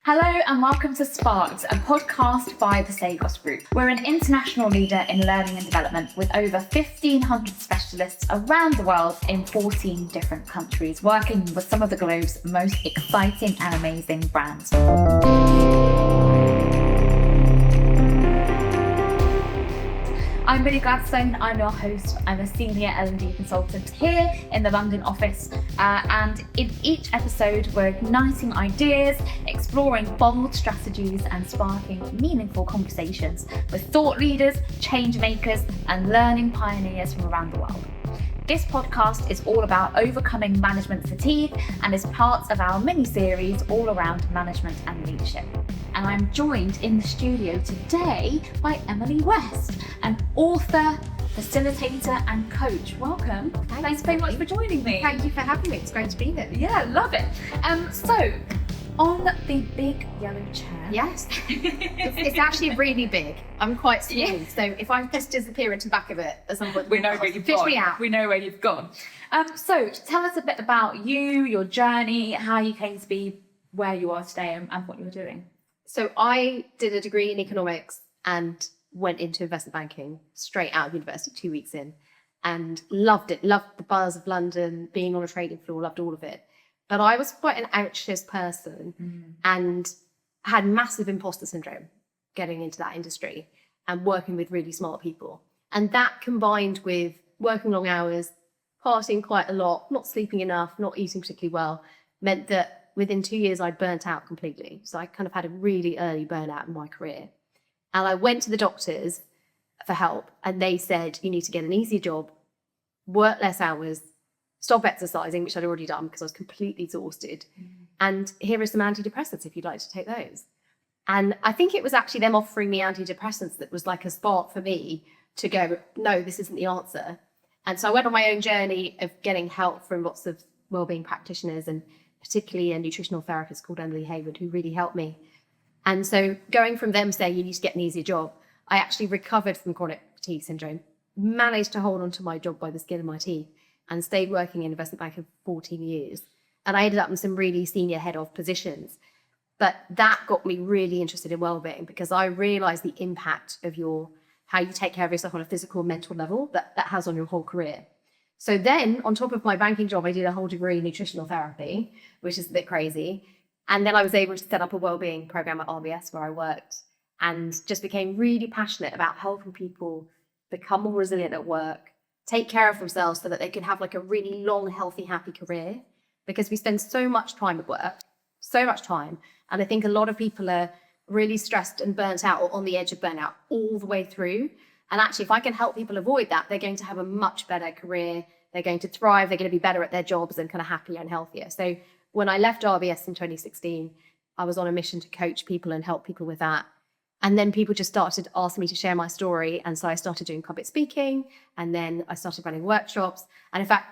Hello and welcome to Sparks, a podcast by the Cegos Group. We're an international leader in learning and development with over 1,500 specialists around the world in 14 different countries, working with some of the globe's most exciting and amazing brands. I'm Emilie Gladstone, I'm your host. I'm a senior L&D consultant here in the London office. And in each episode, we're igniting ideas, exploring bold strategies and sparking meaningful conversations with thought leaders, change makers and learning pioneers from around the world. This podcast is all about overcoming management fatigue and is part of our mini-series all around management and leadership. And I'm joined in the studio today by Emilie West, an author, facilitator and coach. Welcome. Thanks very much for joining me. Thank you for having me. It's great to be here. Yeah, love it. So, on the big yellow chair. Yes. It's actually really big. I'm quite small, so if I just disappear into the back of it at some point, we know where you've fish gone. me out. We know where you've gone. So, tell us a bit about you, your journey, how you came to be where you are today and what you're doing. So I did a degree in economics and went into investment banking straight out of university 2 weeks in and loved it. Loved the buzz of London, being on a trading floor, loved all of it. But I was quite an anxious person and had massive imposter syndrome getting into that industry and working with really smart people. And that combined with working long hours, partying quite a lot, not sleeping enough, not eating particularly well, meant that within 2 years, I'd burnt out completely. So I kind of had a really early burnout in my career. And I went to the doctors for help and they said, you need to get an easier job, work less hours, stop exercising, which I'd already done because I was completely exhausted. And here are some antidepressants if you'd like to take those. And I think it was actually them offering me antidepressants that was like a spark for me to go, no, this isn't the answer. And so I went on my own journey of getting help from lots of wellbeing practitioners and particularly a nutritional therapist called Emilie Hayward, who really helped me. And so going from them saying you need to get an easier job, I actually recovered from chronic fatigue syndrome, managed to hold on to my job by the skin of my teeth and stayed working in investment banking for 14 years. And I ended up in some really senior head of positions. But that got me really interested in wellbeing because I realized the impact of how you take care of yourself on a physical and mental level that has on your whole career. So then on top of my banking job, I did a whole degree in nutritional therapy, which is a bit crazy. And then I was able to set up a wellbeing program at RBS where I worked and just became really passionate about helping people become more resilient at work, take care of themselves so that they can have like a really long, healthy, happy career. Because we spend so much time at work, so much time. And I think a lot of people are really stressed and burnt out or on the edge of burnout all the way through. And actually, if I can help people avoid that, they're going to have a much better career. They're going to thrive. They're going to be better at their jobs and kind of happier and healthier. So when I left RBS in 2016, I was on a mission to coach people and help people with that. And then people just started asking me to share my story. And so I started doing public speaking. And then I started running workshops. And in fact,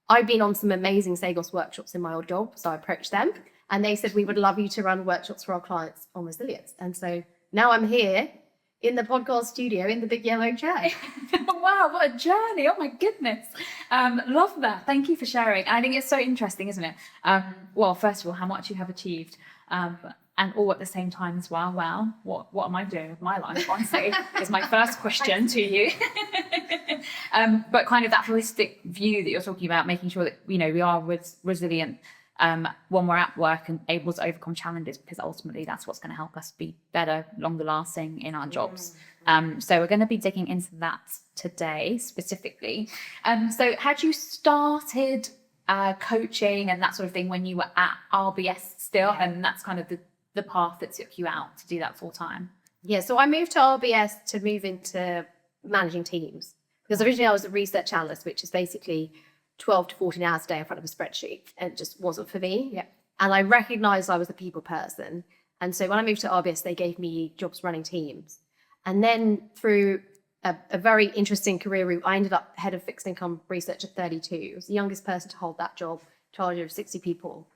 I've been on some amazing Cegos workshops in my old job. So I approached them and they said, we would love you to run workshops for our clients on resilience. And so now I'm here in the podcast studio in the big yellow chair. Wow, what a journey. Oh my goodness. Love that. Thank you for sharing. I think it's so interesting, isn't it? Well, first of all, how much you have achieved and all at the same time as well. Wow, what am I doing with my life, honestly, is my first question to you. But kind of that holistic view that you're talking about, making sure that, we are resilient when we're at work and able to overcome challenges, because ultimately that's what's going to help us be better, longer lasting in our jobs. So we're going to be digging into that today specifically. So had you started coaching and that sort of thing when you were at RBS still? Yeah. And that's kind of the path that took you out to do that full time? Yeah, so I moved to RBS to move into managing teams because originally I was a research analyst, which is basically 12 to 14 hours a day in front of a spreadsheet, and it just wasn't for me. Yeah. And I recognized I was a people person. And so when I moved to RBS, they gave me jobs running teams. And then through a very interesting career route, I ended up head of fixed income research at 32. I was the youngest person to hold that job, charge of 60 people.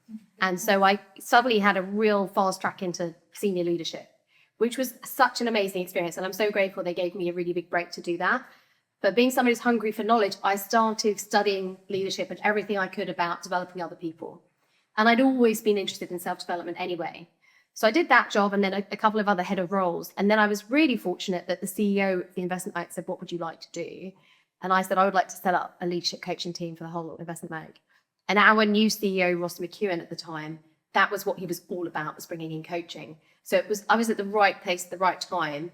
And so I suddenly had a real fast track into senior leadership, which was such an amazing experience. And I'm so grateful they gave me a really big break to do that. But being somebody who's hungry for knowledge, I started studying leadership and everything I could about developing other people. And I'd always been interested in self-development anyway. So I did that job and then a couple of other head of roles. And then I was really fortunate that the CEO of the investment bank said, what would you like to do? And I said, I would like to set up a leadership coaching team for the whole investment bank. And our new CEO, Ross McEwen at the time, that was what he was all about, was bringing in coaching. So I was at the right place at the right time.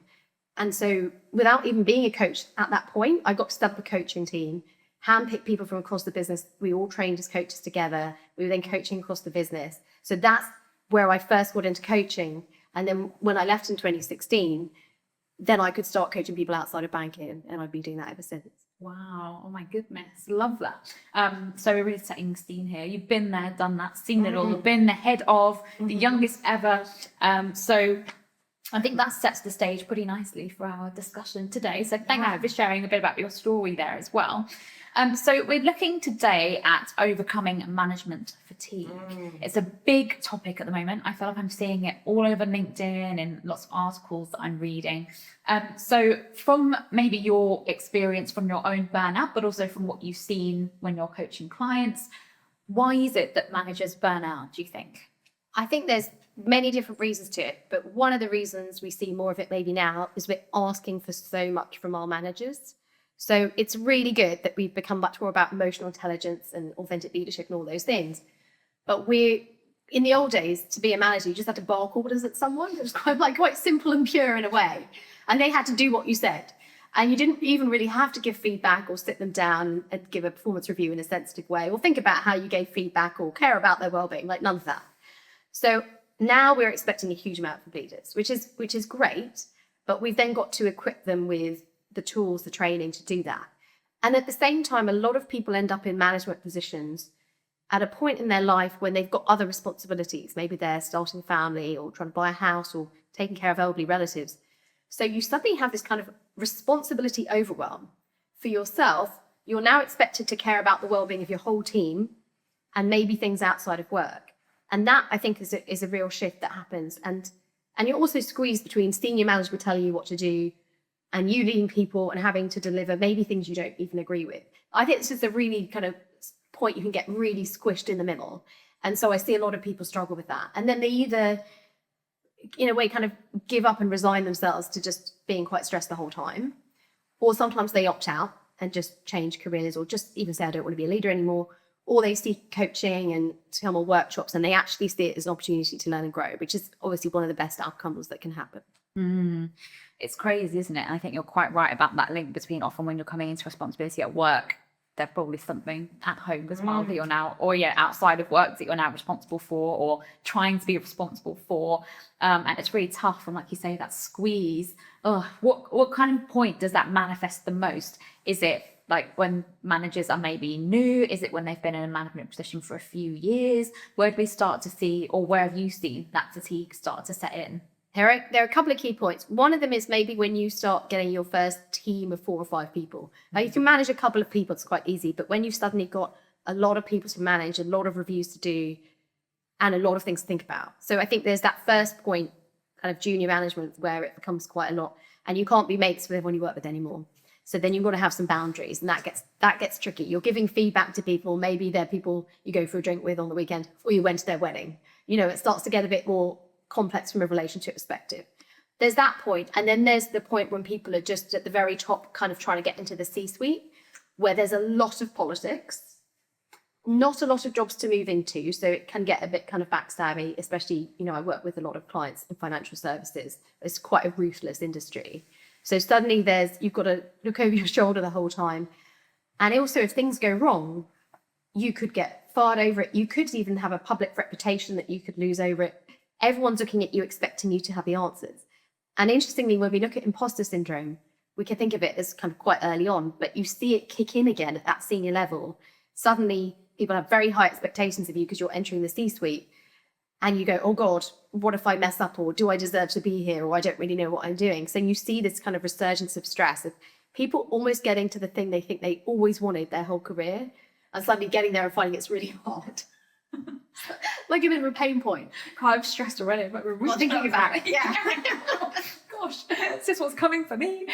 And so without even being a coach at that point, I got to set up a coaching team, handpick people from across the business. We all trained as coaches together. We were then coaching across the business. So that's where I first got into coaching. And then when I left in 2016, then I could start coaching people outside of banking, and I've been doing that ever since. Wow. Oh my goodness. Love that. So we're really setting the scene here. You've been there, done that, seen it all. You've been the head of, the youngest ever. So I think that sets the stage pretty nicely for our discussion today. So thank you for sharing a bit about your story there as well. So we're looking today at overcoming management fatigue. It's a big topic at the moment. I feel like I'm seeing it all over LinkedIn and lots of articles that I'm reading. So from maybe your experience from your own burnout, but also from what you've seen when you're coaching clients, why is it that managers burn out, do you think? I think there's many different reasons to it, but one of the reasons we see more of it maybe now is we're asking for so much from our managers. So it's really good that we've become much more about emotional intelligence and authentic leadership and all those things. But in the old days, to be a manager, you just had to bark orders at someone. It was quite simple and pure in a way. And they had to do what you said. And you didn't even really have to give feedback or sit them down and give a performance review in a sensitive way, or think about how you gave feedback or care about their well-being, like none of that. So now we're expecting a huge amount from leaders, which is great, but we've then got to equip them with the tools, the training to do that. And at the same time, a lot of people end up in management positions at a point in their life when they've got other responsibilities. Maybe they're starting a family or trying to buy a house or taking care of elderly relatives. So you suddenly have this kind of responsibility overwhelm. For yourself, you're now expected to care about the well-being of your whole team and maybe things outside of work. And that, I think, is a real shift that happens. And you're also squeezed between senior management telling you what to do and you leading people and having to deliver maybe things you don't even agree with. I think it's just a really kind of point you can get really squished in the middle. And so I see a lot of people struggle with that. And then they either, in a way, kind of give up and resign themselves to just being quite stressed the whole time. Or sometimes they opt out and just change careers, or just even say, I don't want to be a leader anymore. Or they seek coaching and come on workshops, and they actually see it as an opportunity to learn and grow, which is obviously one of the best outcomes that can happen. It's crazy, isn't it? And I think you're quite right about that link between often when you're coming into responsibility at work, there's probably something at home as well that you're now, or outside of work that you're now responsible for or trying to be responsible for. And it's really tough. And like you say, that squeeze. What kind of point does that manifest the most? Is it like when managers are maybe new? Is it when they've been in a management position for a few years? Where do we start to see, or where have you seen that fatigue start to set in? There are a couple of key points. One of them is maybe when you start getting your first team of 4 or 5 people. Now, you can manage a couple of people, it's quite easy. But when you've suddenly got a lot of people to manage, a lot of reviews to do, and a lot of things to think about. So I think there's that first point, kind of junior management, where it becomes quite a lot. And you can't be mates with everyone you work with anymore. So then you've got to have some boundaries, and that gets tricky. You're giving feedback to people. Maybe they're people you go for a drink with on the weekend, or you went to their wedding. It starts to get a bit more complex from a relationship perspective. There's that point, and then there's the point when people are just at the very top, kind of trying to get into the C-suite, where there's a lot of politics, not a lot of jobs to move into, so it can get a bit kind of backstabby, especially, I work with a lot of clients in financial services. It's quite a ruthless industry. So suddenly you've got to look over your shoulder the whole time. And also, if things go wrong, you could get fired over it. You could even have a public reputation that you could lose over it. Everyone's looking at you, expecting you to have the answers. And interestingly, when we look at imposter syndrome, we can think of it as kind of quite early on, but you see it kick in again at that senior level. Suddenly, people have very high expectations of you because you're entering the C-suite. And you go, oh God, what if I mess up? Or do I deserve to be here? Or I don't really know what I'm doing. So you see this kind of resurgence of stress, of people almost getting to the thing they think they always wanted their whole career, and suddenly getting there and finding it's really hard. Like a bit of a pain point. I'm stressed already, but we're not thinking about it. Yeah. Gosh, is this what's coming for me?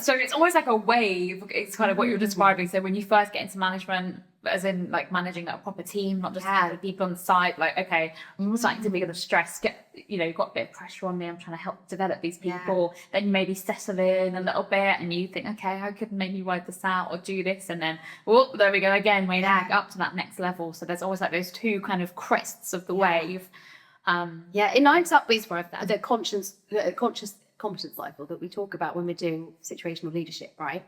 So it's always like a wave. It's kind of what you're describing. So when you first get into management, as in like managing a proper team, not just Yeah. the people on the side. Like, okay, I'm starting to feel the stress. You've got a bit of pressure on me. I'm trying to help develop these people. Then you maybe settle in a little bit, and you think, okay, I could maybe ride this out or do this, and then, oh, there we go again. Way back up to that next level. So there's always like those two kind of crests of the wave. It lines up with the conscious competence cycle that we talk about when we're doing situational leadership, right?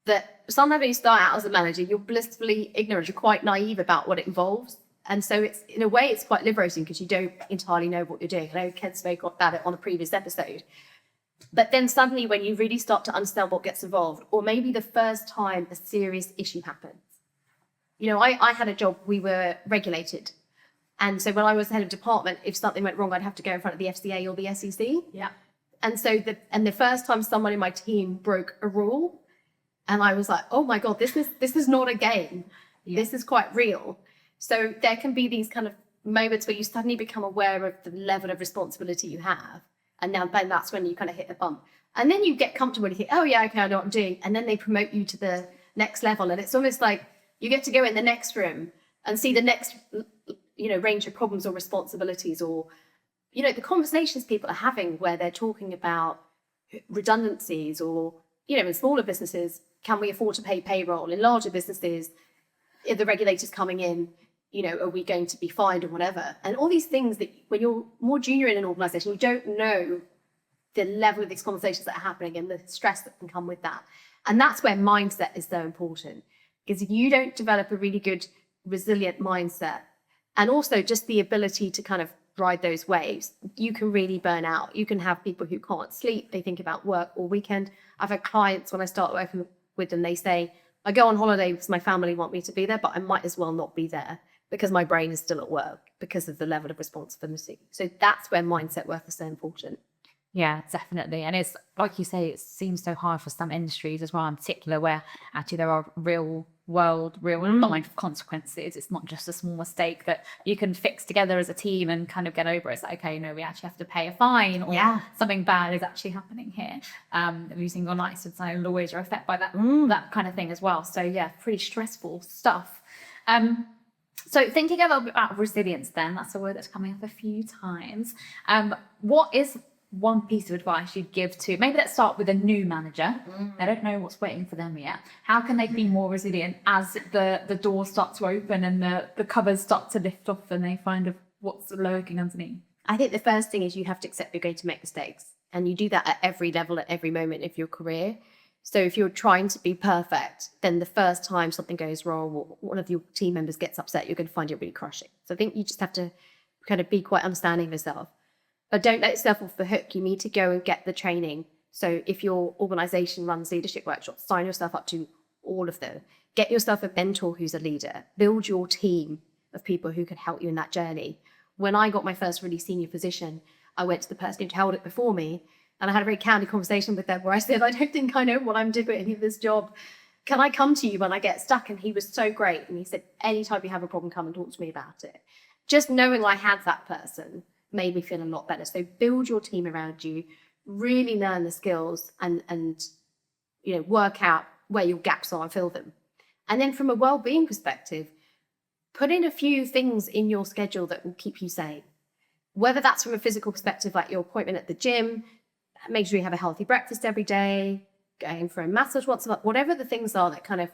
That sometimes when you start out as a manager, you're blissfully ignorant, you're quite naive about what it involves. And so it's, in a way, it's quite liberating because you don't entirely know what you're doing. I know Ken spoke about it on a previous episode. But then suddenly when you really start to understand what gets involved, or maybe the first time a serious issue happens. I had a job, we were regulated. And so when I was head of department, if something went wrong, I'd have to go in front of the FCA or the SEC. Yeah. And so the first time someone in my team broke a rule, and I was like, oh my God, this is not a game. Yeah. This is quite real. So there can be these kind of moments where you suddenly become aware of the level of responsibility you have. And then that's when you kind of hit a bump. And then you get comfortable and you think, oh yeah, okay, I know what I'm doing. And then they promote you to the next level. And it's almost like you get to go in the next room and see the next, range of problems or responsibilities, or, the conversations people are having where they're talking about redundancies, or, in smaller businesses, can we afford to pay payroll? In larger businesses, if the regulators coming in, are we going to be fined or whatever? And all these things that when you're more junior in an organization, you don't know the level of these conversations that are happening and the stress that can come with that. And that's where mindset is so important, because if you don't develop a really good, resilient mindset, and also just the ability to kind of ride those waves, you can really burn out. You can have people who can't sleep. They think about work all weekend. I've had clients, when I start working with them, they say, I go on holiday because my family want me to be there, but I might as well not be there because my brain is still at work because of the level of responsibility. So that's where mindset work is so important. Yeah, definitely. And it's like you say, it seems so hard for some industries as well, in particular, where actually there are real life consequences. It's not just a small mistake that you can fix together as a team and kind of get over. It's like, okay, we actually have to pay a fine, or something bad is actually happening here. Losing your license, I always are affected by that kind of thing as well. So yeah, pretty stressful stuff. So thinking a little bit about resilience then, that's a word that's coming up a few times. What is one piece of advice you'd give to, maybe let's start with a new manager. They don't know what's waiting for them yet. How can they be more resilient as the doors start to open and the covers start to lift off and they find what's lurking underneath? I think the first thing is you have to accept you're going to make mistakes, and you do that at every level, at every moment of your career. So if you're trying to be perfect, then the first time something goes wrong or one of your team members gets upset, you're going to find it really crushing. So I think you just have to kind of be quite understanding of yourself. But don't let yourself off the hook. You need to go and get the training. So if your organization runs leadership workshops, sign yourself up to all of them. Get yourself a mentor who's a leader. Build your team of people who can help you in that journey. When I got my first really senior position, I went to the person who'd held it before me, and I had a very candid conversation with them where I said, I don't think I know what I'm doing in this job. Can I come to you when I get stuck? And he was so great. And he said, anytime you have a problem, come and talk to me about it. Just knowing I had that person made me feel a lot better. So build your team around you, really learn the skills and work out where your gaps are and fill them. And then from a well-being perspective, put in a few things in your schedule that will keep you sane. Whether that's from a physical perspective, like your appointment at the gym, make sure you have a healthy breakfast every day, going for a massage once a month, whatever the things are that kind of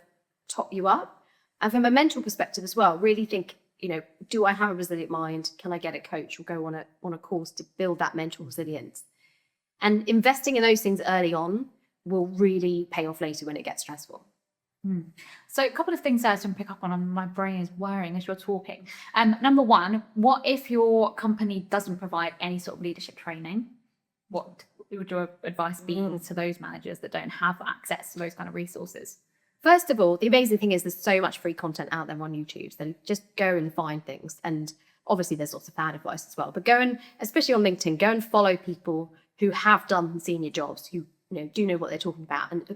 top you up. And from a mental perspective as well, really think, do I have a resilient mind? Can I get a coach or go on a course to build that mental resilience? And investing in those things early on will really pay off later when it gets stressful. So a couple of things there to pick up on, my brain is whirring as you're talking. Number one, what if your company doesn't provide any sort of leadership training? What would your advice be to those managers that don't have access to those kind of resources? First of all, the amazing thing is there's so much free content out there on YouTube. So just go and find things. And obviously there's lots of bad advice as well. But go and, especially on LinkedIn, go and follow people who have done senior jobs, who do know what they're talking about, and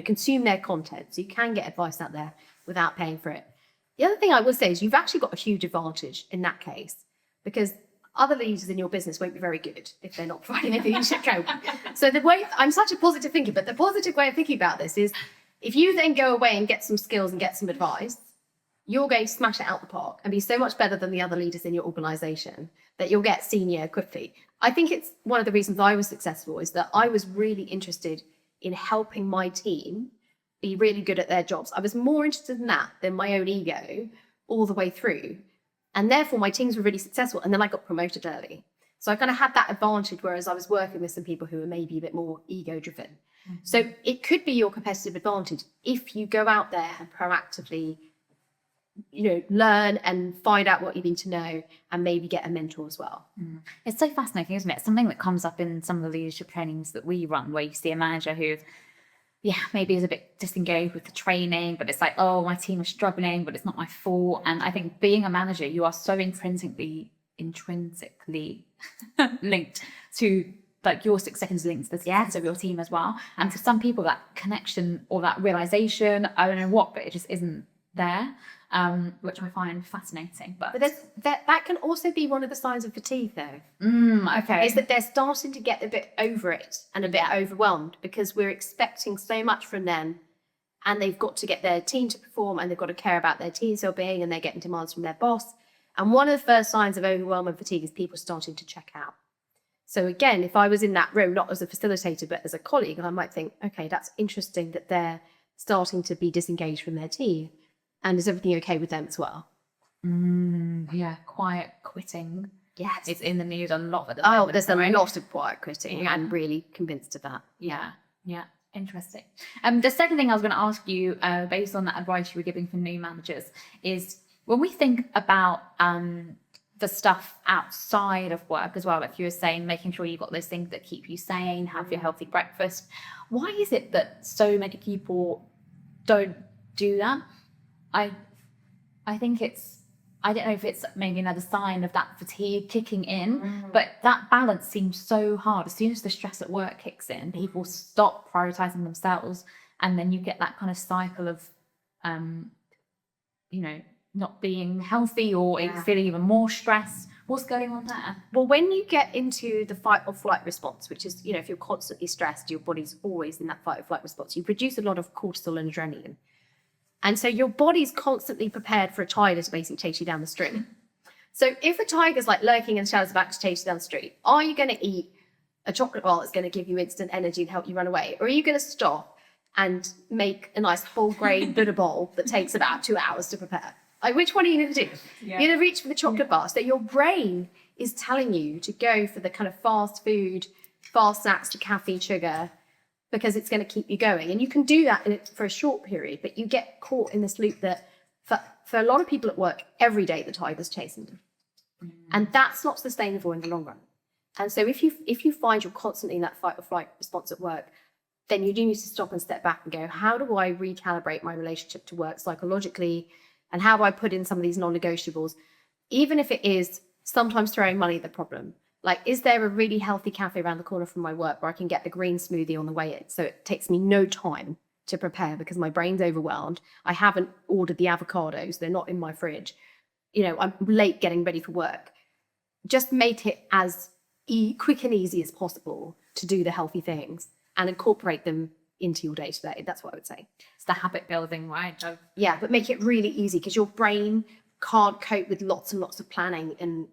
consume their content. So you can get advice out there without paying for it. The other thing I would say is you've actually got a huge advantage in that case, because other leaders in your business won't be very good if they're not providing any leadership training. So I'm such a positive thinker, but the positive way of thinking about this is if you then go away and get some skills and get some advice, you're going to smash it out the park and be so much better than the other leaders in your organization that you'll get senior quickly. I think it's one of the reasons I was successful is that I was really interested in helping my team be really good at their jobs. I was more interested in that than my own ego all the way through. And therefore my teams were really successful. And then I got promoted early. So I kind of had that advantage, whereas I was working with some people who were maybe a bit more ego driven. Mm-hmm. So it could be your competitive advantage if you go out there and proactively, learn and find out what you need to know and maybe get a mentor as well. Mm. It's so fascinating, isn't it? Something that comes up in some of the leadership trainings that we run, where you see a manager who, maybe is a bit disengaged with the training, but it's like, oh, my team is struggling, but it's not my fault. And I think being a manager, you are so intrinsically linked to like your success is linked to the success of your team as well. And for some people, that connection or that realization, I don't know what, but it just isn't there. Which I find fascinating. But that can also be one of the signs of fatigue, though. Okay. Is that they're starting to get a bit over it and a bit overwhelmed because we're expecting so much from them, and they've got to get their team to perform, and they've got to care about their team's well-being, and they're getting demands from their boss. And one of the first signs of overwhelm and fatigue is people starting to check out. So again, if I was in that room, not as a facilitator, but as a colleague, I might think, okay, that's interesting that they're starting to be disengaged from their team. And is everything okay with them as well? Quiet quitting. Yes. It's in the news a lot at the moment. moment. There's a lot of quiet quitting. I'm really convinced of that. Yeah. Interesting. The second thing I was going to ask you, based on that advice you were giving for new managers, is when we think about the stuff outside of work as well, like you were saying, making sure you've got those things that keep you sane, have your healthy breakfast. Why is it that so many people don't do that? I think I don't know if it's maybe another sign of that fatigue kicking in, but that balance seems so hard. As soon as the stress at work kicks in, people stop prioritizing themselves, and then you get that kind of cycle of, not being healthy or feeling even more stress. What's going on there? Well, when you get into the fight or flight response, which is, if you're constantly stressed, your body's always in that fight or flight response, you produce a lot of cortisol and adrenaline. And so your body's constantly prepared for a tiger to basically chase you down the street. So if a tiger's like lurking in the shadows about to chase you down the street, are you going to eat a chocolate bar that's going to give you instant energy and help you run away? Or are you going to stop and make a nice whole grain Buddha bowl that takes about 2 hours to prepare? Like, which one are you going to do? You're going to reach for the chocolate bar. So your brain is telling you to go for the kind of fast food, fast snacks to caffeine, sugar, because it's going to keep you going. And you can do that for a short period, but you get caught in this loop that for a lot of people at work, every day the tiger's chasing them. And that's not sustainable in the long run. And so if you find you're constantly in that fight or flight response at work, then you do need to stop and step back and go, how do I recalibrate my relationship to work psychologically? And how do I put in some of these non-negotiables? Even if it is sometimes throwing money at the problem. Like, is there a really healthy cafe around the corner from my work where I can get the green smoothie on the way in? So it takes me no time to prepare because my brain's overwhelmed. I haven't ordered the avocados. They're not in my fridge. I'm late getting ready for work. Just make it as quick and easy as possible to do the healthy things and incorporate them into your day to day. That's what I would say. It's the habit building, right? But make it really easy because your brain can't cope with lots and lots of planning and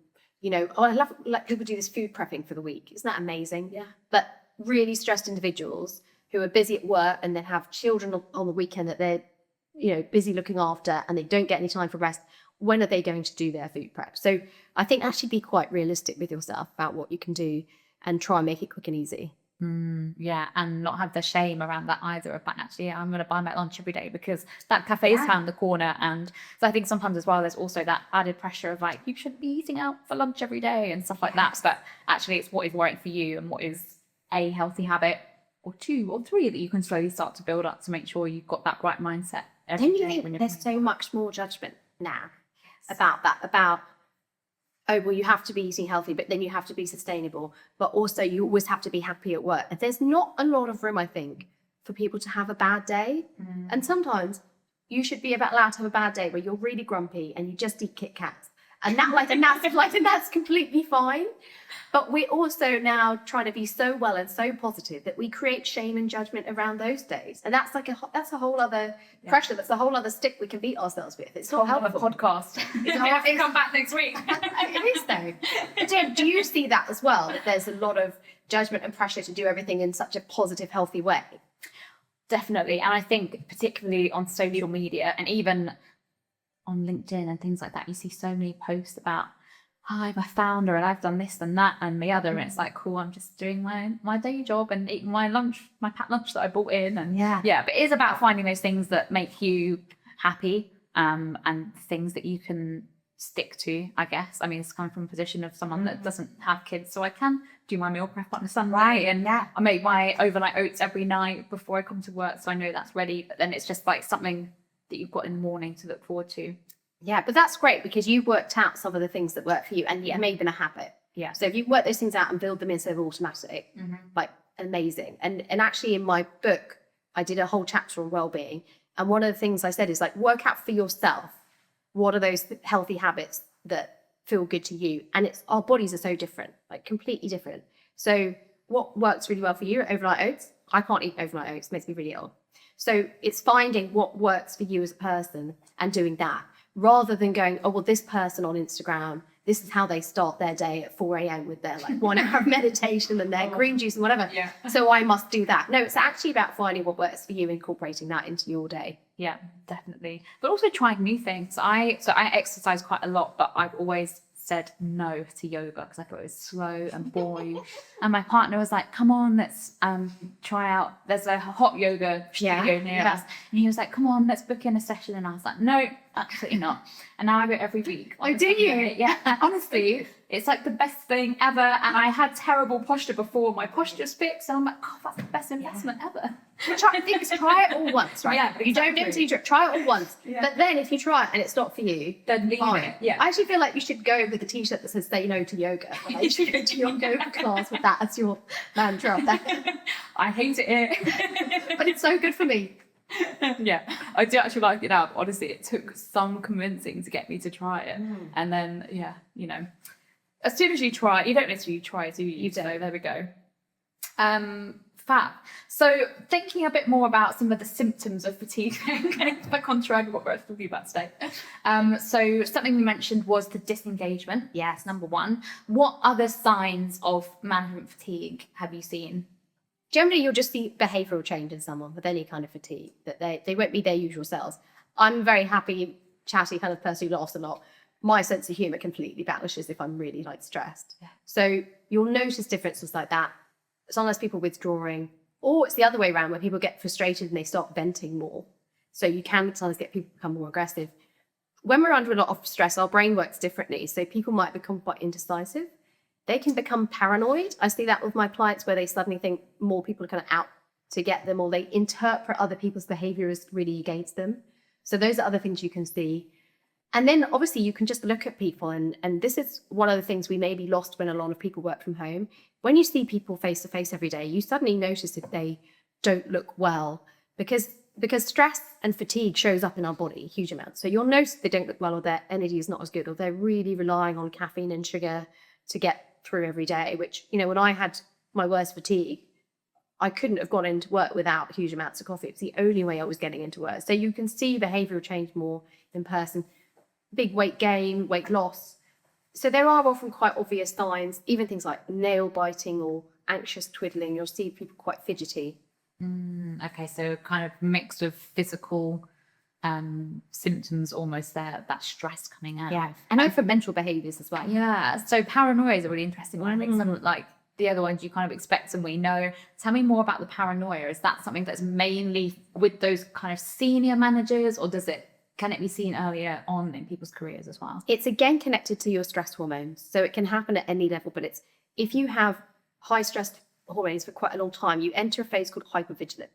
I love people do this food prepping for the week. Isn't that amazing? Yeah. But really stressed individuals who are busy at work and then have children on the weekend that they're, busy looking after and they don't get any time for rest. When are they going to do their food prep? So I think actually be quite realistic with yourself about what you can do and try and make it quick and easy. And not have the shame around that either of actually I'm going to buy my lunch every day because that cafe is around the corner. And so I think sometimes as well there's also that added pressure of like you shouldn't be eating out for lunch every day and stuff like that, but actually it's what is working for you and what is a healthy habit or 2 or 3 that you can slowly start to build up to make sure you've got that right mindset every Don't you day think there's so much more judgment now about that, about oh, well, you have to be eating healthy, but then you have to be sustainable, but also you always have to be happy at work. And there's not a lot of room, I think, for people to have a bad day. And sometimes you should be allowed to have a bad day where you're really grumpy and you just eat Kit Kats. And that's completely fine. But we're also now trying to be so well and so positive that we create shame and judgment around those days. And that's like that's a whole other pressure. That's a whole other stick we can beat ourselves with. It's not helpful. Podcast. You have to come back next week. It is though. But do you see that as well? That there's a lot of judgment and pressure to do everything in such a positive, healthy way? Definitely. And I think particularly on social media and even on LinkedIn and things like that, you see so many posts about, hi, I'm a founder and I've done this and that and the other. And it's like, cool, I'm just doing my day job and eating my lunch, my packed lunch that I bought in. And but it is about finding those things that make you happy, and things that you can stick to, I guess. I mean, it's coming from a position of someone that doesn't have kids, so I can do my meal prep on a Sunday, and I make my overnight oats every night before I come to work, so I know that's ready. But then it's just like something that you've got in the morning to look forward to. Yeah, but that's great because you've worked out some of the things that work for you, and it may have been a habit. Yeah. So if you work those things out and build them in so they're automatic, like amazing. And actually in my book, I did a whole chapter on well-being. And one of the things I said is like, work out for yourself, what are those healthy habits that feel good to you? And our bodies are so different, like completely different. So what works really well for you? Overnight oats. I can't eat overnight oats, it makes me really ill. So it's finding what works for you as a person and doing that, rather than going, oh, well, this person on Instagram, this is how they start their day at 4 a.m. with their like 1 hour of meditation and their green juice and whatever. Yeah. So I must do that. No, it's actually about finding what works for you, incorporating that into your day. Yeah, definitely. But also trying new things. I exercise quite a lot, but I've always said no to yoga because I thought it was slow and boring. And my partner was like, come on, let's try out, there's a hot yoga studio near us. And he was like, come on, let's book in a session. And I was like, no, absolutely not. And now I go every week. Oh, do you? Yeah, honestly, it's like the best thing ever. And I had terrible posture before. My posture's fixed. And I'm like, God, that's the best investment ever. Try it all once, right? Yeah, You don't do it until you try it all once. Yeah. But then if you try it and it's not for you, Then leave fine. it. Yeah. I actually feel like you should go with a t-shirt that says say no to yoga. Like, you should go to your yoga class with that as your mantra. I hate it. But it's so good for me. Yeah, I do actually like it now. But honestly, it took some convincing to get me to try it. And then, yeah, you know, as soon as you try, you don't necessarily try, do you? You don't. So there we go. Fab. So thinking a bit more about some of the symptoms of fatigue, getting back on track of what we're talking about today. So something we mentioned was the disengagement. Yes, number one. What other signs of management fatigue have you seen? Generally, you'll just see behavioural change in someone with any kind of fatigue, that they won't be their usual selves. I'm a very happy, chatty kind of person who laughs a lot. My sense of humour completely vanishes if I'm really like stressed. Yeah. So you'll notice differences like that. Sometimes people withdrawing, or it's the other way around where people get frustrated and they start venting more. So you can sometimes get people to become more aggressive. When we're under a lot of stress, our brain works differently. So people might become quite indecisive. They can become paranoid. I see that with my clients where they suddenly think more people are kind of out to get them, or they interpret other people's behavior as really against them. So those are other things you can see. And then obviously you can just look at people, and this is one of the things we may be lost when a lot of people work from home. When you see people face to face every day, you suddenly notice if they don't look well, because stress and fatigue shows up in our body huge amounts. So you'll notice they don't look well, or their energy is not as good, or they're really relying on caffeine and sugar to get through every day, which, you know, when I had my worst fatigue, I couldn't have gone into work without huge amounts of coffee. It's the only way I was getting into work. So you can see behavioural change more in person. Big weight gain, weight loss. So there are often quite obvious signs, even things like nail biting or anxious twiddling. You'll see people quite fidgety. Okay, so kind of mix of physical symptoms almost there, that stress coming out. Yeah, and over mental behaviours as well. Yeah, so paranoia is a really interesting one. I think some like the other ones you kind of expect and we know. Tell me more about the paranoia. Is that something that's mainly with those kind of senior managers, or can it be seen earlier on in people's careers as well? It's again connected to your stress hormones. So it can happen at any level, but it's if you have high stress hormones for quite a long time, you enter a phase called hypervigilance.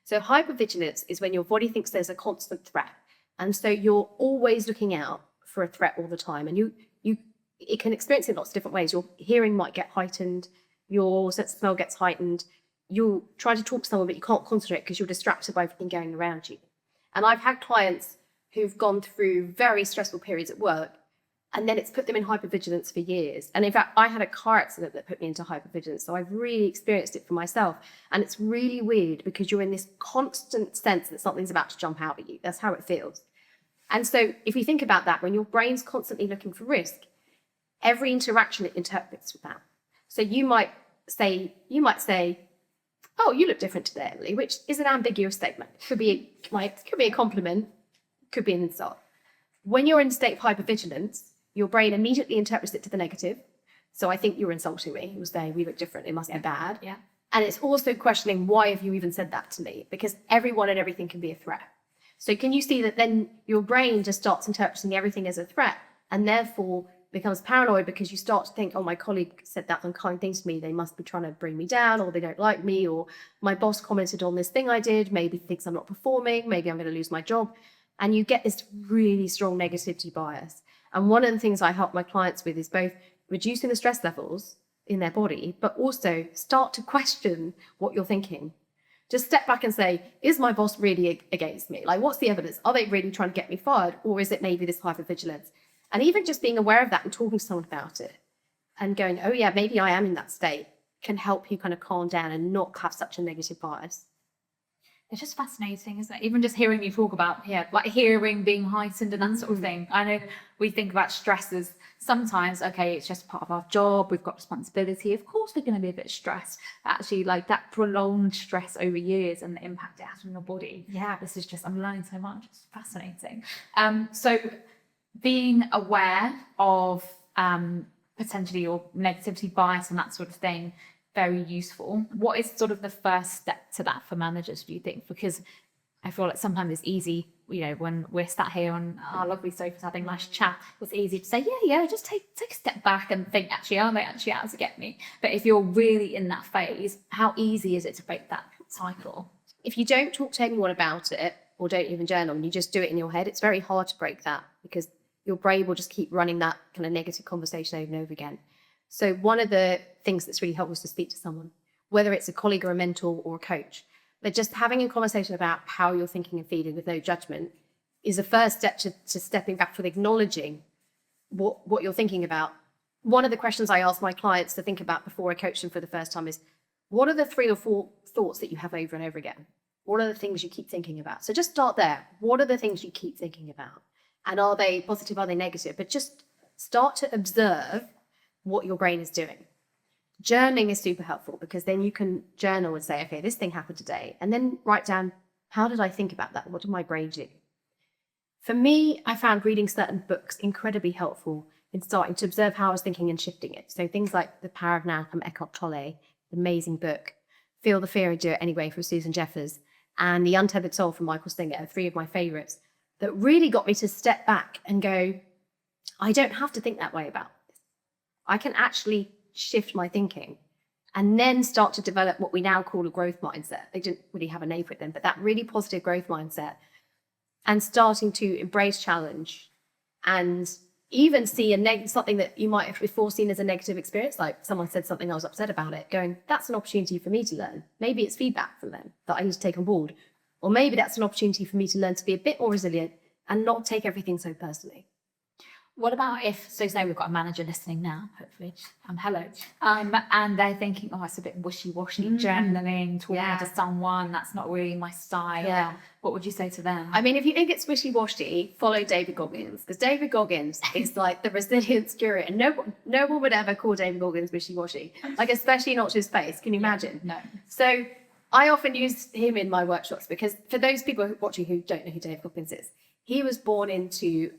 So hypervigilance is when your body thinks there's a constant threat. And so you're always looking out for a threat all the time. And it can experience it in lots of different ways. Your hearing might get heightened, your sense of smell gets heightened. You'll try to talk to someone, but you can't concentrate because you're distracted by everything going around you. And I've had clients who've gone through very stressful periods at work, And then it's put them in hypervigilance for years. And in fact, I had a car accident that put me into hypervigilance. So I've really experienced it for myself. And it's really weird because you're in this constant sense that something's about to jump out at you. That's how it feels. And so if you think about that, when your brain's constantly looking for risk, every interaction it interprets with that. So you might say, oh, you look different today, Emilie, which is an ambiguous statement. Could be a compliment, could be an insult. When you're in a state of hypervigilance, your brain immediately interprets it to the negative. So I think you're insulting me. It was saying we look different. It must be bad. Yeah. And it's also questioning, why have you even said that to me? Because everyone and everything can be a threat. So can you see that then your brain just starts interpreting everything as a threat and therefore becomes paranoid because you start to think, oh, my colleague said that unkind thing to me. They must be trying to bring me down, or they don't like me, or my boss commented on this thing I did. Maybe he thinks I'm not performing. Maybe I'm going to lose my job. And you get this really strong negativity bias. And one of the things I help my clients with is both reducing the stress levels in their body, but also start to question what you're thinking. Just step back and say, is my boss really against me? Like, what's the evidence? Are they really trying to get me fired? Or is it maybe this hypervigilance? And even just being aware of that and talking to someone about it and going, oh yeah, maybe I am in that state, can help you kind of calm down and not have such a negative bias. It's just fascinating, isn't it? Even just hearing you talk about, like hearing being heightened and that sort of thing. I know we think about stress as sometimes, okay, it's just part of our job. We've got responsibility. Of course, we're going to be a bit stressed. Actually, like that prolonged stress over years and the impact it has on your body. Yeah, this is just, I'm learning so much. It's fascinating. So being aware of potentially your negativity bias and that sort of thing, very useful. What is sort of the first step to that for managers, do you think? Because I feel like sometimes it's easy, when we're sat here on our lovely sofas having a nice chat, it's easy to say, just take a step back and think, actually, are they actually out to get me? But if you're really in that phase, how easy is it to break that cycle? If you don't talk to anyone about it, or don't even journal, and you just do it in your head, it's very hard to break that because your brain will just keep running that kind of negative conversation over and over again. So one of the things that's really helpful is to speak to someone, whether it's a colleague or a mentor or a coach. But just having a conversation about how you're thinking and feeling with no judgment is a first step to stepping back from acknowledging what you're thinking about. One of the questions I ask my clients to think about before I coach them for the first time is, what are the 3 or 4 thoughts that you have over and over again? What are the things you keep thinking about? So just start there. What are the things you keep thinking about? And are they positive, are they negative? But just start to observe what your brain is doing. Journaling is super helpful because then you can journal and say, okay, this thing happened today, and then write down, how did I think about that? What did my brain do? For me, I found reading certain books incredibly helpful in starting to observe how I was thinking and shifting it. So things like The Power of Now from Eckhart Tolle, amazing book, Feel the Fear and Do It Anyway from Susan Jeffers, and The Untethered Soul from Michael Singer, 3 of my favorites, that really got me to step back and go, I don't have to think that way about this. I can actually shift my thinking and then start to develop what we now call a growth mindset. They didn't really have a name for it then, but that really positive growth mindset, and starting to embrace challenge and even see something that you might have before seen as a negative experience, like someone said something, I was upset about it, going, that's an opportunity for me to learn. Maybe it's feedback from them that I need to take on board. Or maybe that's an opportunity for me to learn to be a bit more resilient and not take everything so personally. What about if, so say we've got a manager listening now, hopefully, hello, and they're thinking, oh, it's a bit wishy-washy, journaling, talking to someone, that's not really my style. Yeah. What would you say to them? I mean, if you think it's wishy-washy, follow David Goggins, because David Goggins is like the resilience guru, and no one would ever call David Goggins wishy-washy, like especially not to his face. Can you imagine? No. So I often use him in my workshops because for those people watching who don't know who David Goggins is, he was born into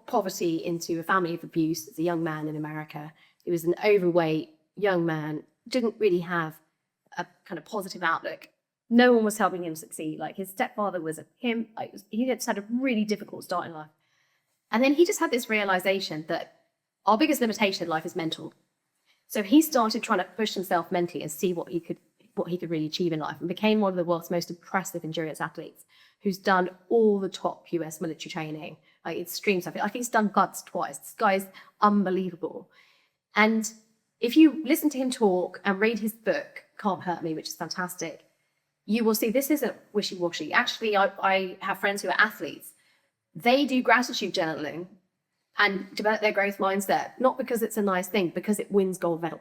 poverty, into a family of abuse as a young man in America. He was an overweight young man, didn't really have a kind of positive outlook. No one was helping him succeed. Like his stepfather was him. He just had a really difficult start in life. And then he just had this realization that our biggest limitation in life is mental. So he started trying to push himself mentally and see what he could really achieve in life, and became one of the world's most impressive endurance athletes, who's done all the top US military training, like extreme stuff. Like he's done guts twice. This guy's unbelievable. And if you listen to him talk and read his book, Can't Hurt Me, which is fantastic, you will see this isn't wishy-washy. Actually, I have friends who are athletes. They do gratitude journaling and develop their growth mindset, not because it's a nice thing, because it wins gold medals.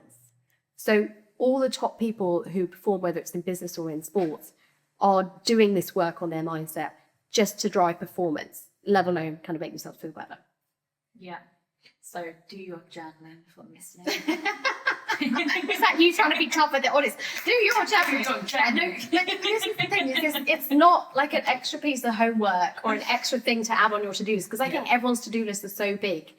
So all the top people who perform, whether it's in business or in sports, are doing this work on their mindset just to drive performance, let alone kind of make themselves feel better. Yeah. So do your journaling for listening. Is that you trying to be tough with it? Honest, do your journaling. No, but this is the thing, it's not like an extra piece of homework or an extra thing to add on your to-dos, because I think everyone's to-do list is so big.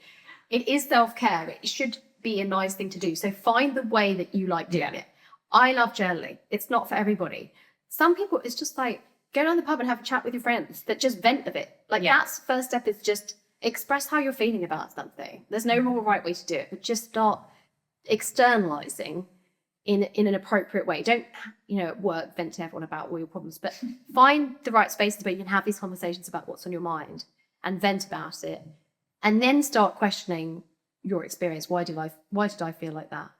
It is self-care. It should be a nice thing to do. So find the way that you like doing it. I love journaling. It's not for everybody. Some people, it's just like, go down the pub and have a chat with your friends that just vent of it. Like that's the first step, is just express how you're feeling about something. There's no wrong or right way to do it, but just start externalizing in an appropriate way. Don't, at work, vent to everyone about all your problems, but find the right spaces where you can have these conversations about what's on your mind and vent about it, and then start questioning your experience. Why did I feel like that?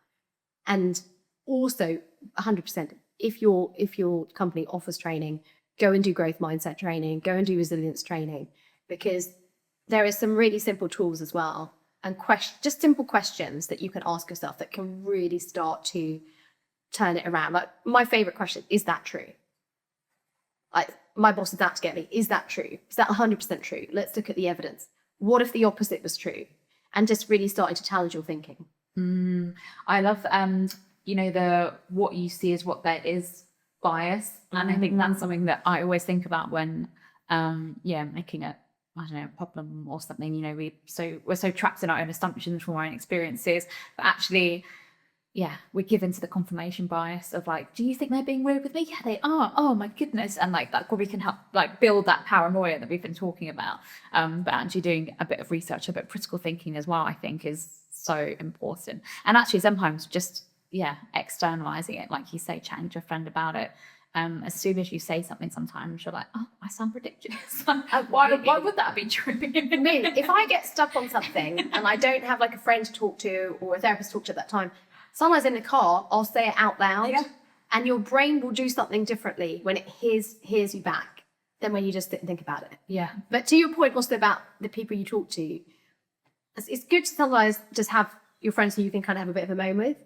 And also 100%, if your company offers training, go and do growth mindset training, go and do resilience training, because there is some really simple tools as well, and just simple questions that you can ask yourself that can really start to turn it around. Like, my favorite question, is that true? Like, my boss did that to get me. Is that true? Is that 100% true? Let's look at the evidence. What if the opposite was true? And just really starting to challenge your thinking. I love, the what you see is what there is bias. And I think that's something that I always think about when, making a problem or something. We're so trapped in our own assumptions from our own experiences, but actually, we give into the confirmation bias of like, do you think they're being weird with me? Yeah, they are. Oh my goodness. And like that probably can help like build that paranoia that we've been talking about. But actually doing a bit of research, a bit of critical thinking as well, I think is so important. And actually sometimes just, externalizing it, like you say, chatting to a friend about it. As soon as you say something, sometimes you're like, oh, I sound ridiculous. Why would that be true? Me, if I get stuck on something and I don't have like a friend to talk to or a therapist to talk to at that time, sometimes in the car, I'll say it out loud, and your brain will do something differently when it hears you back than when you just sit and think about it. Yeah. But to your point also about the people you talk to, it's good to sometimes just have your friends who you can kind of have a bit of a moment with,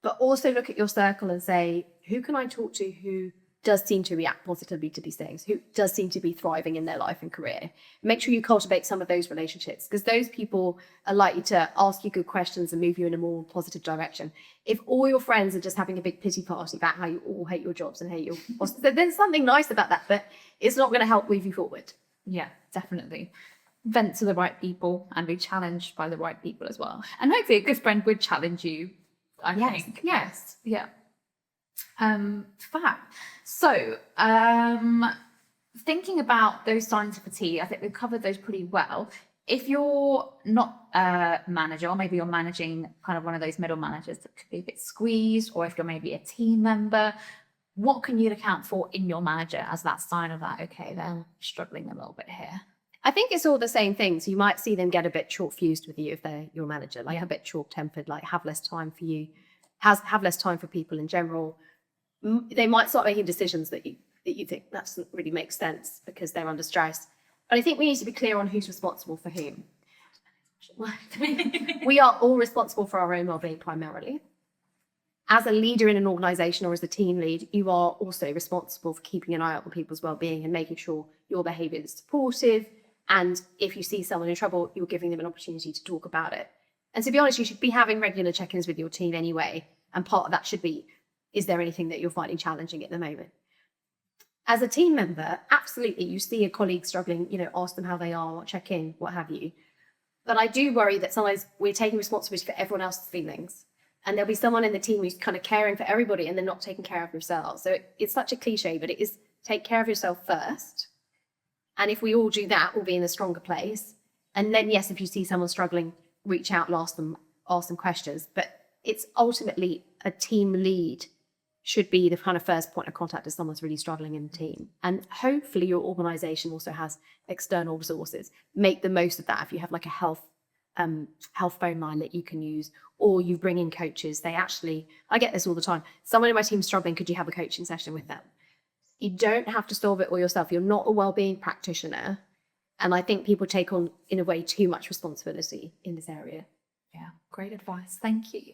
but also look at your circle and say, who can I talk to who does seem to react positively to these things, who does seem to be thriving in their life and career? Make sure you cultivate some of those relationships, because those people are likely to ask you good questions and move you in a more positive direction. If all your friends are just having a big pity party about how you all hate your jobs and hate your bosses, then there's something nice about that, but it's not going to help move you forward. Yeah, definitely. Vent to the right people and be challenged by the right people as well. And hopefully a good friend would challenge you, I think. Yes. Yeah. Fab. So, thinking about those signs of fatigue, I think we've covered those pretty well. If you're not a manager, or maybe you're managing kind of one of those middle managers that could be a bit squeezed, or if you're maybe a team member, what can you look out for in your manager as that sign of that, okay, they're struggling a little bit here? I think it's all the same things. You might see them get a bit short-fused with you if they're your manager, like a bit short-tempered, like have less time for you, have less time for people in general. They might start making decisions that you think that doesn't really make sense because they're under stress. But I think we need to be clear on who's responsible for whom. We are all responsible for our own well-being primarily. As a leader in an organisation or as a team lead, you are also responsible for keeping an eye out on people's well-being and making sure your behaviour is supportive. And if you see someone in trouble, you're giving them an opportunity to talk about it. And to be honest, you should be having regular check-ins with your team anyway. And part of that should be, is there anything that you're finding challenging at the moment? As a team member, absolutely, you see a colleague struggling, ask them how they are, check in, what have you. But I do worry that sometimes we're taking responsibility for everyone else's feelings. And there'll be someone in the team who's kind of caring for everybody and they're not taking care of themselves. So it's such a cliche, but it is take care of yourself first. And if we all do that, we'll be in a stronger place. And then, yes, if you see someone struggling, reach out and ask them questions. But it's ultimately a team lead should be the kind of first point of contact if someone's really struggling in the team. And hopefully your organisation also has external resources. Make the most of that. If you have like a health phone line that you can use, or you bring in coaches. I get this all the time. Someone in my team's struggling, could you have a coaching session with them? You don't have to solve it all yourself. You're not a wellbeing practitioner. And I think people take on, in a way, too much responsibility in this area. Yeah, great advice. Thank you.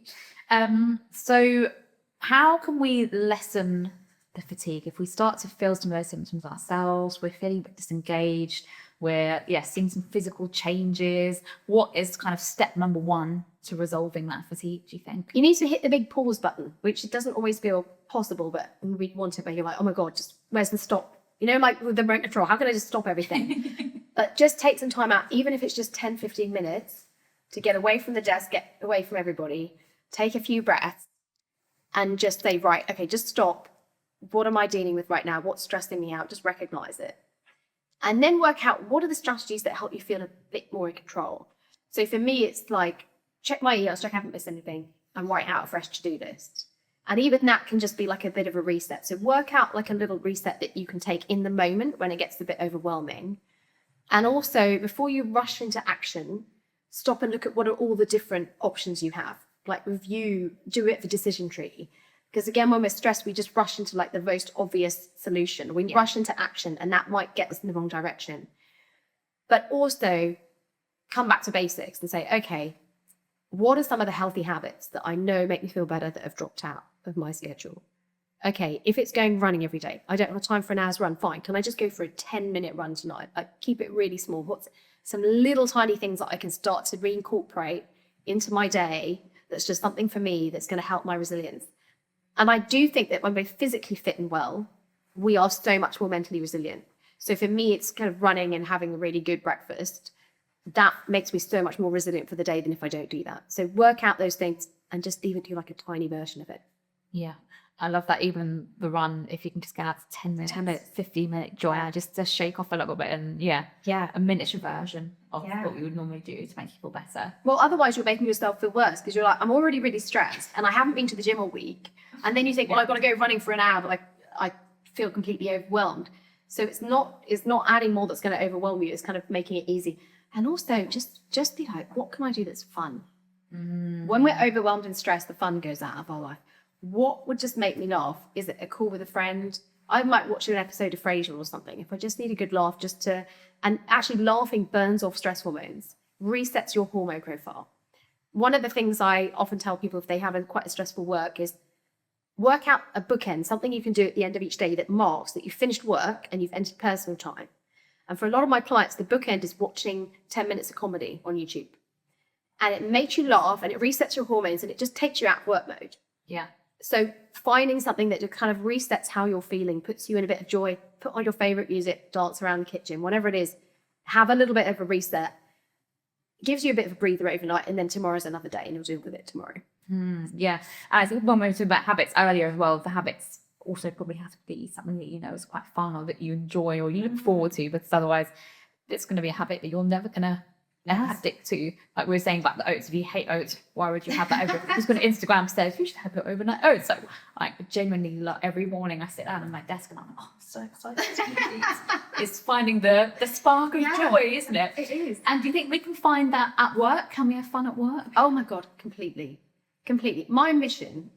So how can we lessen the fatigue if we start to feel some of those symptoms ourselves? We're feeling a bit disengaged. We're seeing some physical changes. What is kind of step number one to resolving that fatigue, do you think? You need to hit the big pause button, which it doesn't always feel possible, but we want it, but you're like, oh my God, just where's the stop? You know, like with the remote control, how can I just stop everything? But just take some time out, even if it's just 10, 15 minutes, to get away from the desk, get away from everybody, take a few breaths, and just say, right, okay, just stop. What am I dealing with right now? What's stressing me out? Just recognize it. And then work out what are the strategies that help you feel a bit more in control. So for me, it's like, check my emails, check I haven't missed anything, and write out a fresh to-do list. And even that can just be like a bit of a reset. So work out like a little reset that you can take in the moment when it gets a bit overwhelming. And also, before you rush into action, stop and look at what are all the different options you have. Like review, do it for decision tree. Because again, when we're stressed, we just rush into like the most obvious solution. We rush into action, and that might get us in the wrong direction. But also come back to basics and say, okay, what are some of the healthy habits that I know make me feel better that have dropped out of my schedule? Okay, if it's going running every day, I don't have time for an hour's run, fine. Can I just go for a 10-minute run tonight? Like keep it really small. What's some little tiny things that I can start to reincorporate into my day that's just something for me that's going to help my resilience? And I do think that when we're physically fit and well, we are so much more mentally resilient. So for me, it's kind of running and having a really good breakfast. That makes me so much more resilient for the day than if I don't do that. So work out those things and just even do like a tiny version of it. Yeah. I love that. Even the run, if you can just get out to 10 minutes, 15-minute joy, just to shake off a little bit, and a miniature version of what we would normally do to make you feel better. Well, otherwise you're making yourself feel worse, because you're like, I'm already really stressed and I haven't been to the gym all week. And then you think, well, I've got to go running for an hour, but I feel completely overwhelmed. So it's not adding more that's going to overwhelm you. It's kind of making it easy. And also just be like, what can I do that's fun? When we're overwhelmed and stressed, the fun goes out of our life. What would just make me laugh? Is it a call with a friend? I might watch an episode of Frasier or something if I just need a good laugh, and actually laughing burns off stress hormones, resets your hormone profile. One of the things I often tell people if they have quite a stressful work is work out a bookend, something you can do at the end of each day that marks that you finished work and you've entered personal time. And for a lot of my clients, the bookend is watching 10 minutes of comedy on YouTube. And it makes you laugh and it resets your hormones and it just takes you out of work mode. Yeah. So finding something that just kind of resets how you're feeling, puts you in a bit of joy, put on your favorite music, dance around the kitchen, whatever it is, have a little bit of a reset, gives you a bit of a breather overnight, and then tomorrow's another day and you'll deal with it tomorrow. Yeah. I think when we were talking about habits earlier as well, the habits also probably have to be something that you know is quite fun or that you enjoy or you look forward to, because otherwise it's going to be a habit that you're never going to stick to. Like we were saying about the oats, if you hate oats, why would you have that over? Just when Instagram says you should have your overnight oats. So like genuinely every morning I sit down at my desk and I'm like, oh, I'm so excited to eat these. It's finding the spark of joy, isn't it? It is. And do you think we can find that at work? Can we have fun at work? Oh my God, completely. My mission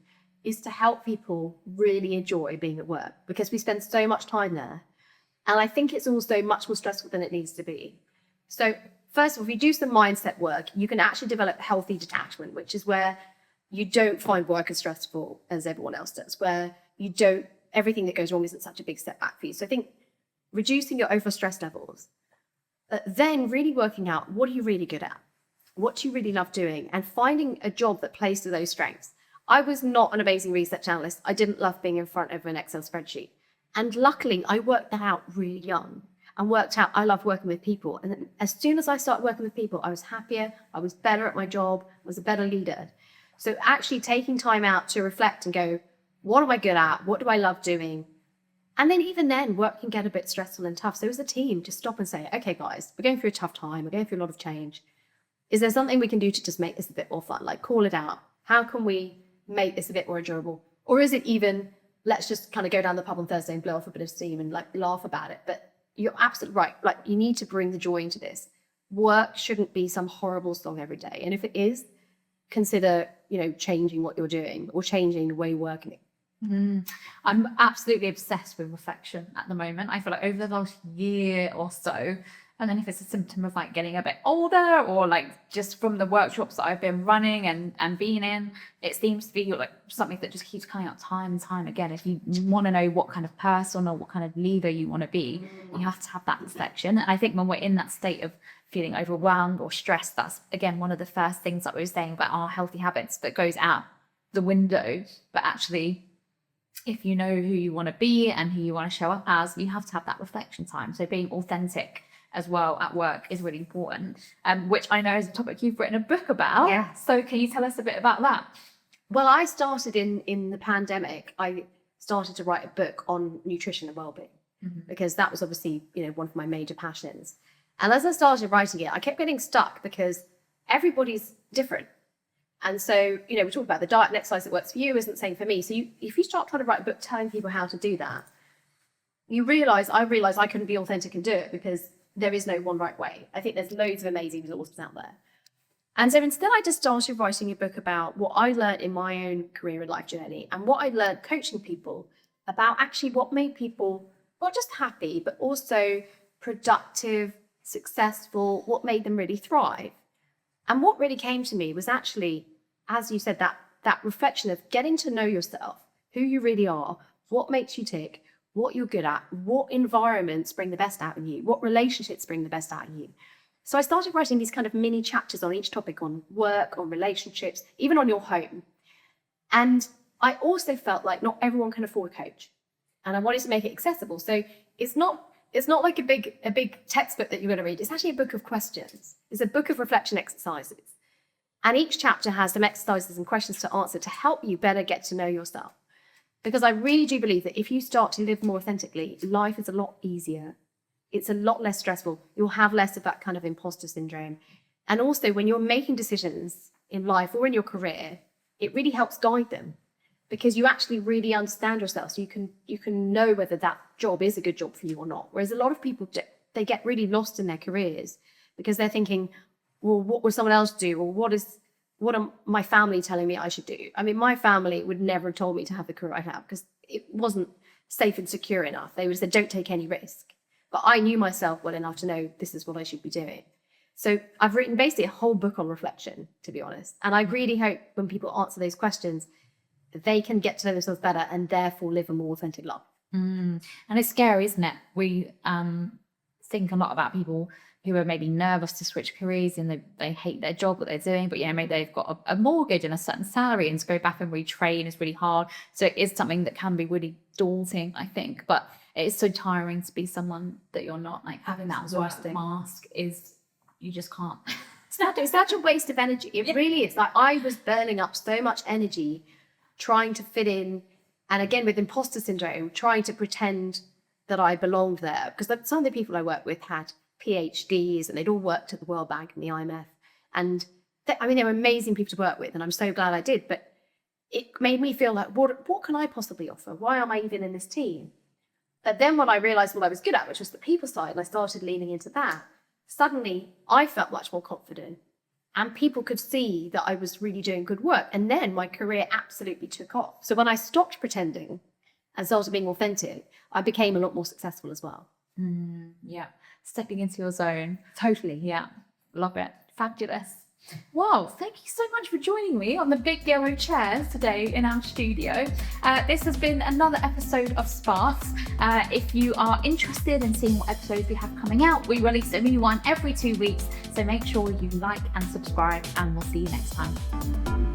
is to help people really enjoy being at work, because we spend so much time there. And I think it's also much more stressful than it needs to be. So first of all, if you do some mindset work, you can actually develop healthy detachment, which is where you don't find work as stressful as everyone else does, where everything that goes wrong isn't such a big setback for you. So I think reducing your over stress levels, then really working out what are you really good at? What do you really love doing? And finding a job that plays to those strengths. I was not an amazing research analyst. I didn't love being in front of an Excel spreadsheet. And luckily, I worked that out really young and worked out I love working with people. And then as soon as I started working with people, I was happier, I was better at my job, I was a better leader. So actually taking time out to reflect and go, what am I good at? What do I love doing? And then even then, work can get a bit stressful and tough. So as a team, just stop and say, okay, guys, we're going through a tough time. We're going through a lot of change. Is there something we can do to just make this a bit more fun? Like call it out. How can we make this a bit more enjoyable? Or is it even, let's just kind of go down the pub on Thursday and blow off a bit of steam and like laugh about it? But you're absolutely right. Like you need to bring the joy into this. Work shouldn't be some horrible slog every day. And if it is, consider, changing what you're doing or changing the way you're working. I'm absolutely obsessed with reflection at the moment. I feel like over the last year or so, And then if it's a symptom of like getting a bit older, or like just from the workshops that I've been running and being in, it seems to be like something that just keeps coming up time and time again. If you want to know what kind of person or what kind of leader you want to be, you have to have that reflection. And I think when we're in that state of feeling overwhelmed or stressed, that's again one of the first things that we were saying about our healthy habits that goes out the window. But actually, if you know who you want to be and who you want to show up as, you have to have that reflection time. So being authentic as well at work is really important, which I know is a topic you've written a book about. Yeah. So can you tell us a bit about that? Well, I started in the pandemic. I started to write a book on nutrition and well-being because that was obviously, one of my major passions. And as I started writing it, I kept getting stuck because everybody's different. And so, we talk about the diet and exercise that works for you isn't the same for me. So if you start trying to write a book telling people how to do that, I realized I couldn't be authentic and do it because there is no one right way. I think there's loads of amazing resources out there. And so instead, I just started writing a book about what I learned in my own career and life journey and what I learned coaching people about actually what made people not just happy, but also productive, successful, what made them really thrive. And what really came to me was actually, as you said, that reflection of getting to know yourself, who you really are, what makes you tick, what you're good at, what environments bring the best out in you, what relationships bring the best out in you. So I started writing these kind of mini chapters on each topic, on work, on relationships, even on your home. And I also felt like not everyone can afford a coach. And I wanted to make it accessible. So it's not like a big textbook that you're going to read. It's actually a book of questions. It's a book of reflection exercises. And each chapter has some exercises and questions to answer to help you better get to know yourself. Because I really do believe that if you start to live more authentically, life is a lot easier. It's a lot less stressful. You'll have less of that kind of imposter syndrome. And also when you're making decisions in life or in your career, it really helps guide them because you actually really understand yourself. So you can know whether that job is a good job for you or not. Whereas a lot of people, they get really lost in their careers because they're thinking, well, what would someone else do? Or what are my family telling me I should do? I mean, my family would never have told me to have the career I have because it wasn't safe and secure enough. They would have said, don't take any risk. But I knew myself well enough to know this is what I should be doing. So I've written basically a whole book on reflection, to be honest. And I really hope when people answer those questions, they can get to know themselves better and therefore live a more authentic life. And it's scary, isn't it? We think a lot about people who are maybe nervous to switch careers and they hate their job, what they're doing, but maybe they've got a mortgage and a certain salary, and to go back and retrain is really hard. So it is something that can be really daunting, I think, but it is so tiring to be someone that you're not. Like having that work mask is, you just can't. It's such a waste of energy. It really is. Like I was burning up so much energy trying to fit in, and again with imposter syndrome, trying to pretend that I belonged there, because some of the people I worked with had PhDs and they'd all worked at the World Bank and the IMF, and they were amazing people to work with, and I'm so glad I did. But it made me feel like, what can I possibly offer? Why am I even in this team? But then when I realized what I was good at, which was the people side, and I started leaning into that, suddenly I felt much more confident, and people could see that I was really doing good work. And then my career absolutely took off. So when I stopped pretending and started being authentic, I became a lot more successful as well. Yeah. Stepping into your zone. Totally. Yeah. Love it. Fabulous. Wow, thank you so much for joining me on the big yellow chairs today in our studio. This has been another episode of Sparks. If you are interested in seeing what episodes we have coming out, we release a new one every 2 weeks. So make sure you like and subscribe, and we'll see you next time.